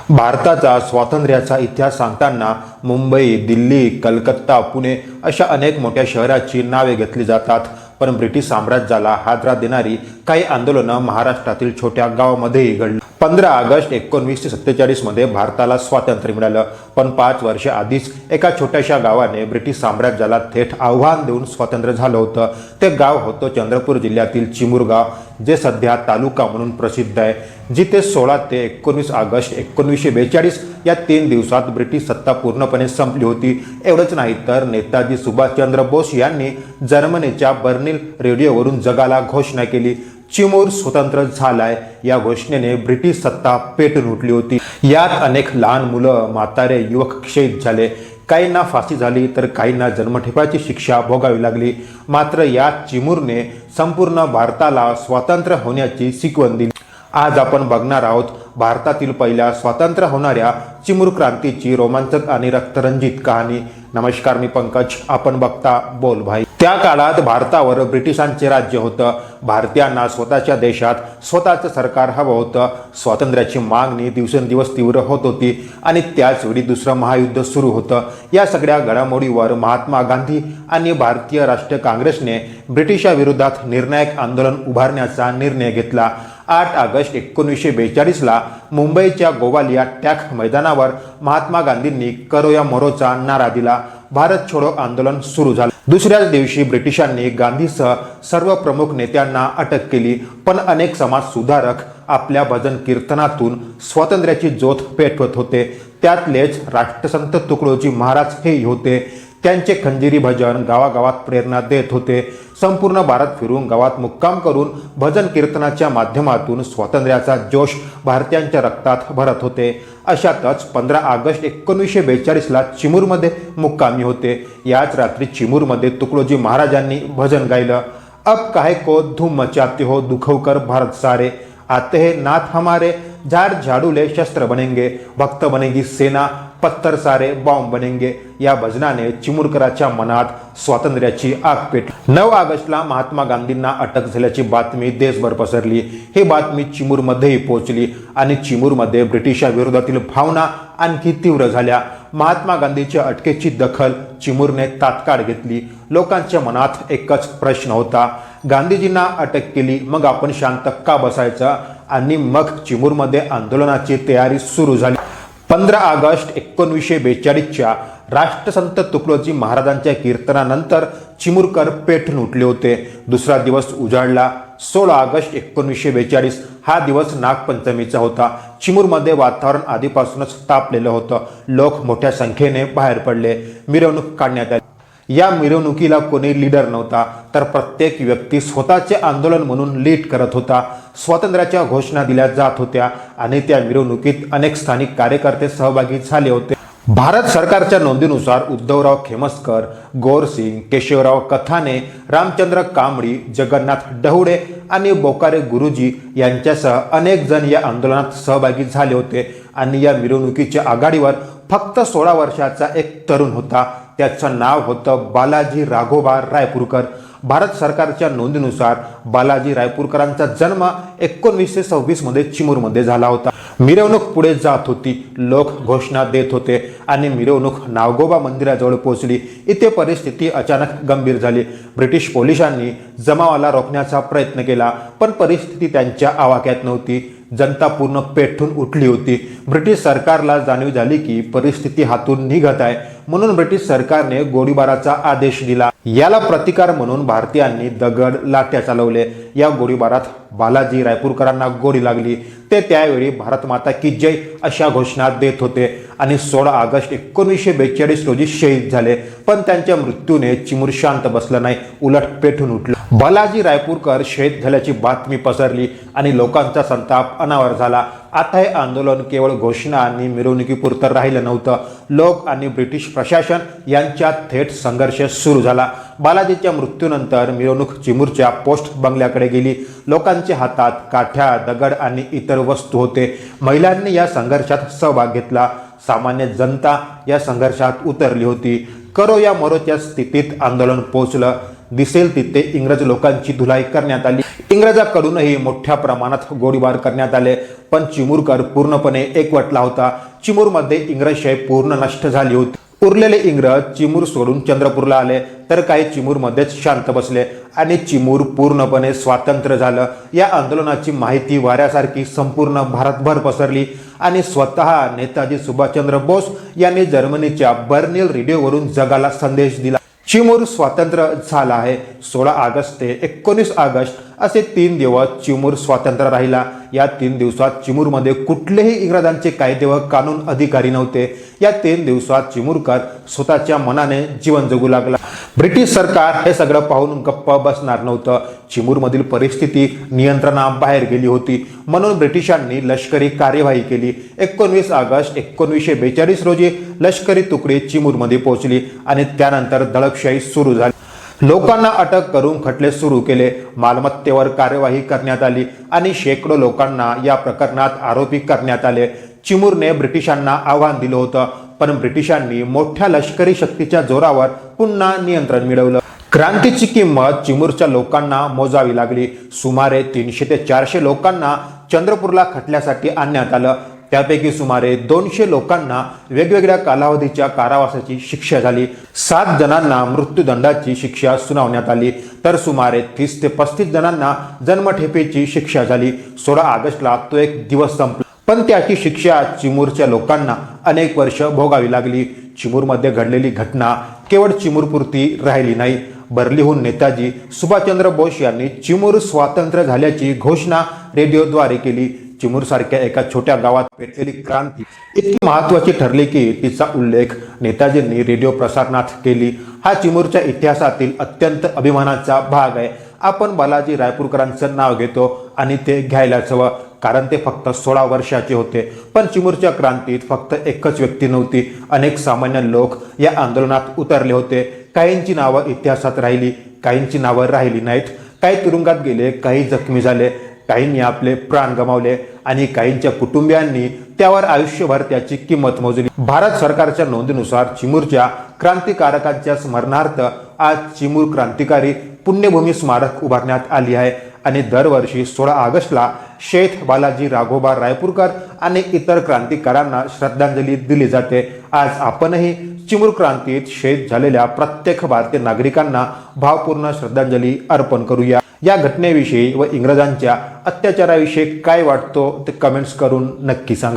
भारताचा स्वातंत्र्याचा इतिहास सांगताना मुंबई, दिल्ली, कलकत्ता, पुणे अशा अनेक मोठ्या शहराची नावे घेतली जातात. पण ब्रिटिश साम्राज्याला हादरा देणारी काही आंदोलनं महाराष्ट्रातील छोट्या गावांमध्येही घडली. 15 ऑगस्ट 1947 मध्ये भारताला स्वातंत्र्य मिळालं. पण 5 वर्षे आधीच एका छोट्याशा गावाने ब्रिटिश साम्राज्याला थेट आव्हान देऊन स्वातंत्र्य झालं होतं. ते गाव होतं चंद्रपूर जिल्ह्यातील चिमूर गाव, जे सध्या तालुका म्हणून प्रसिद्ध आहे. जिथे 16 ते 19 ऑगस्ट 1942 या 3 दिवसात ब्रिटिश सत्ता पूर्णपणे संपली होती. एवढंच नाही तर नेताजी सुभाषचंद्र बोस यांनी जर्मनीच्या बर्लिन रेडिओवरून जगाला घोषणा केली, चिमूर स्वतंत्र झालाय. या घोषणेने ब्रिटिश सत्ता पेटून उठली होती. यात अनेक लहान मुलं, म्हातारे, युवक शहीद झाले. काहींना फाशी झाली तर काहींना जन्मठेपाची शिक्षा भोगावी लागली. मात्र या चिमूरने संपूर्ण भारताला स्वातंत्र्य होण्याची शिकवण दिली. आज आपण बघणार आहोत भारतातील पहिल्या स्वातंत्र्य होणाऱ्या चिमूर क्रांतीची रोमांचक आणि रक्तरंजित कहाणी. नमस्कार, मी पंकज, आपण बघता बोल भाई. त्या काळात भारतावर ब्रिटिशांचे राज्य होतं. भारतीयांना स्वतःच्या देशात स्वतःचं सरकार हवं होतं. स्वातंत्र्याची मागणी दिवसेंदिवस तीव्र होत होती आणि त्याचवेळी दुसरं महायुद्ध सुरू होतं. या सगळ्या घडामोडीवर महात्मा गांधी आणि भारतीय राष्ट्रीय काँग्रेसने ब्रिटिशाविरोधात निर्णायक आंदोलन उभारण्याचा निर्णय घेतला. 8 ऑगस्ट 1942ला मुंबईच्या गोवालिया टँक मैदानावर महात्मा गांधींनी करो या मरोचा नारा दिला. भारत छोडो आंदोलन सुरू झालं. दुसऱ्याच दिवशी ब्रिटिशांनी गांधीसह सर्व प्रमुख नेत्यांना अटक केली. पण अनेक समाज सुधारक आपल्या भजन कीर्तनातून स्वातंत्र्याची ज्योत पेटवत होते. त्यातलेच राष्ट्रसंत तुकडोजी महाराज हेही होते. त्यांचे खंजिरी भजन गावागावात प्रेरणा देत होते. संपूर्ण भारत फिरून गावात मुक्काम करून भजन कीर्तनाच्या माध्यमातून स्वातंत्र्याचा जोश भारतीयांच्या रक्तात भरत होते. अशातच 15 ऑगस्ट 1942ला चिमूरमध्ये मुक्कामी होते. याच रात्री चिमूरमध्ये तुकडोजी महाराजांनी भजन गायलं. अब काहे को धूम मचाते हो दुखवकर भारत सारे, आते हैं नाथ हमारे, झाड़ झाड़ू ले शस्त्र बनेंगे, भक्त बनेगी सेना, पत्थर सारे बॉम्ब बनेंगे. या भजनाने चिमूरकरांच्या मनात स्वातंत्र्याची आग पेटली. 9 ऑगस्टला महात्मा गांधींना अटक झाल्याची बातमी देशभर पसरली. ही बातमी चिमूरमध्येही पोहोचली आणि चिमूरमध्ये ब्रिटिशाविरोधातील भावना आणखी तीव्र झाल्या. महात्मा गांधीच्या अटकेची दखल चिमूरने तात्काळ घेतली. लोकांच्या मनात एकच प्रश्न होता, गांधीजींना अटक केली, मग आपण शांत का बसायचं? आणि मग चिमूरमध्ये आंदोलनाची तयारी सुरू झाली. 15 ऑगस्ट 1942च्या राष्ट्रसंत तुकडोजी महाराजांच्या कीर्तनानंतर चिमूरकर पेटून उठले होते. दुसरा दिवस उजाडला. 16 ऑगस्ट 1942 हा दिवस नागपंचमीचा होता. चिमूरमध्ये वातावरण आधीपासूनच तापलेलं होतं. लोक मोठ्या संख्येने बाहेर पडले. मिरवणूक काढण्यात आली. या मिरवणुकीला कोणी लीडर नव्हता, तर प्रत्येक व्यक्ती स्वतःचे आंदोलन म्हणून लीड करत होता. स्वातंत्र्याच्या घोषणा दिल्या जात होत्या आणि त्या मिरवणुकीत अनेक स्थानिक कार्यकर्ते सहभागी झाले होते. भारत सरकारच्या नोंदीनुसार उद्धवराव खेमसकर, गोरसिंग, केशवराव कथाने, रामचंद्र कांबळी, जगन्नाथ डहुडे आणि बोकारे गुरुजी यांच्यासह अनेक जण या आंदोलनात सहभागी झाले होते. आणि या मिरवणुकीच्या आघाडीवर फक्त 16 वर्षाचा एक तरुण होता. त्याचं नाव होतं बालाजी राघोबा रायपूरकर. भारत सरकारच्या नोंदीनुसार बालाजी रायपूरकरांचा जन्म 1926 मध्ये चिमूरमध्ये झाला होता. मिरवणूक पुढे जात होती. लोक घोषणा देत होते आणि मिरवणूक नागोबा मंदिराजवळ पोहोचली. इथे परिस्थिती अचानक गंभीर झाली. ब्रिटिश पोलिसांनी जमावाला रोखण्याचा प्रयत्न केला, पण परिस्थिती त्यांच्या आवाक्यात नव्हती. जनता पूर्ण पेटून उठली होती. ब्रिटिश सरकारला जाणीव झाली की परिस्थिती हातून निघत आहे. म्हणून ब्रिटिश सरकारने गोळीबाराचा आदेश दिला. याला प्रतिकार म्हणून भारतीयांनी दगड, लाट्या चालवले. या गोळीबारात बालाजी रायपूरकरांना गोळी लागली. ते त्यावेळी भारत माता की जय अशा घोषणा देत होते आणि 16 ऑगस्ट 1942 रोजी शहीद झाले. पण त्यांच्या मृत्यूने चिमूर शांत बसलं नाही, उलट पेटून उठलं. बालाजी रायपूरकर शहीद झाल्याची बातमी पसरली आणि लोकांचा संताप अनावर झाला. आता हे आंदोलन केवळ घोषणा आणि मिरवणुकीपुरतं राहिलं नव्हतं. लोक आणि ब्रिटिश प्रशासन यांच्यात थेट संघर्ष सुरू झाला. बालाजीच्या मृत्यूनंतर मिरवणूक चिमूरच्या पोस्ट बंगल्याकडे गेली. लोकांच्या हातात काठ्या, दगड आणि इतर वस्तू होते. महिलांनी या संघर्षात सहभाग घेतला. सामान्य जनता या संघर्षात उतरली होती. करो या मरोच्या स्थितीत आंदोलन पोहोचलं. दिसेल तिथे इंग्रज लोकांची धुलाई करण्यात आली। इंग्रजांकडूनही मोठ्या प्रमाणात गोळीबार करण्यात आले, पण चिमुरकर पूर्णपणे एकवटला होता। चिमूरमध्ये इंग्रजशाही पूर्ण नष्ट झाली होती। उरलेले इंग्रज चिमूर सोडून चंद्रपूरला आले, तर काही चिमूरमध्येच शांत बसले आणि चिमूर पूर्णपणे स्वातंत्र्य झालं। या आंदोलनाची माहिती वाऱ्यासारखी संपूर्ण भारतभर पसरली आणि स्वतः नेताजी सुभाषचंद्र बोस यांनी जर्मनीच्या बर्लिन रेडिओवरून जगाला संदेश दिला। चिमूर स्वतंत्र झाला आहे। 16 ऑगस्ट ते 19 ऑगस्ट असे 3 दिवस चिमूर स्वतंत्र राहिला। या 3 दिवसात चिमूरमध्ये कुठलेही इंग्रजांचे कायदे व कानून अधिकारी नव्हते। या 3 दिवसात चिमूरकर स्वतःच्या मनाने जीवन जगू लागला। ब्रिटिश सरकार हे सगळं पाहून गप्प बसणार नव्हतं। चिमूरमधील परिस्थिती नियंत्रणाबाहेर गेली होती, म्हणून ब्रिटिशांनी लष्करी कार्यवाही केली। 19 ऑगस्ट 1942 रोजी लष्करी तुकडी चिमूरमध्ये पोहोचली आणि त्यानंतर दडपशाही सुरू झाली। लोकांना अटक करून खटले सुरू केले, मालमत्तेवर कार्यवाही करण्यात आली आणि शेकडो लोकांना या प्रकरणात आरोपी करण्यात आले। चिमूरने ब्रिटिशांना आव्हान दिलं होतं, पण ब्रिटिशांनी मोठ्या लष्करी शक्तीच्या जोरावर पुन्हा नियंत्रण मिळवलं। क्रांतीची किंमत चिमूरच्या लोकांना मोजावी लागली। सुमारे 300 ते 400 लोकांना चंद्रपूरला खटल्यासाठी आणण्यात आलं। त्यापैकी सुमारे 200 लोकांना वेगवेगळ्या कालावधीच्या कारावासाची शिक्षा झाली। 7 जणांना मृत्यूदंडाची शिक्षा सुनावण्यात आली, तर सुमारे 30 ते 35 जणांना जन्मठेपेची शिक्षा झाली। 16 ऑगस्टला तो एक दिवस संपला, पण त्याची शिक्षा चिमूरच्या लोकांना अनेक वर्ष भोगावी लागली। चिमूरमध्ये घडलेली घटना केवळ चिमूरपुरती राहिली नाही। बर्लिनहून नेताजी सुभाषचंद्र बोस यांनी चिमूर स्वातंत्र्य झाल्याची घोषणा रेडिओद्वारे केली। चिमूरसारख्या एका छोट्या गावात पेटलेली क्रांती इतकी महत्त्वाची ठरली की तिचा उल्लेख नेताजींनी रेडिओ प्रसारणात केली। हा चिमूरच्या इतिहासातील अत्यंत अभिमानाचा भाग आहे। आपण बालाजी रायपूरकरांचं नाव घेतो आणि ते घ्यायलाच हवं, कारण ते फक्त 16 वर्षाचे होते। पण चिमूरच्या क्रांतीत फक्त एकच व्यक्ती नव्हती, अनेक सामान्य लोक या आंदोलनात उतरले होते। काहींची नावं इतिहासात राहिली, काहींची नावं राहिली नाहीत। काही तुरुंगात गेले, काही जखमी झाले, काहींनी आपले प्राण गमावले आणि काहींच्या कुटुंबियांनी त्यावर आयुष्यभर त्याची किंमत मोजली। भारत सरकारच्या नोंदीनुसार चिमूरच्या क्रांतिकारकांच्या स्मरणार्थ आज चिमूर क्रांतिकारी पुण्यभूमी स्मारक उभारण्यात आली आहे आणि दरवर्षी 16 ऑगस्टला शेठ बालाजी राघोबा रायपूरकर आणि इतर क्रांतिकारांना श्रद्धांजली दिली जाते। आज आपणही चिमूर क्रांतीत शहीद झालेल्या प्रत्येक भारतीय नागरिकांना भावपूर्ण श्रद्धांजली अर्पण करूया। या घटनेविषयी व इंग्रजांच्या अत्याचाराविषयी काय वाटतो ते कमेंट्स करून नक्की सांगा।